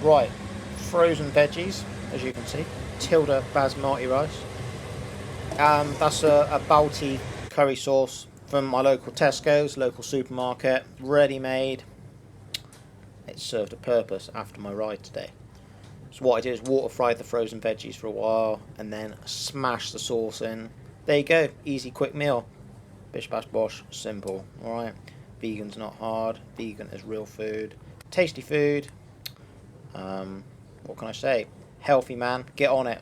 Right, frozen veggies, as you can see. Tilda basmati rice. That's a Balti curry sauce from my local Tesco's, local supermarket, ready made. It served a purpose after my ride today. So what I did is water fried the frozen veggies for a while and then smash the sauce in. There you go, easy quick meal. Bish bash bosh, simple. Alright, vegan's not hard, vegan is real food. Tasty food. What can I say? Healthy man, get on it.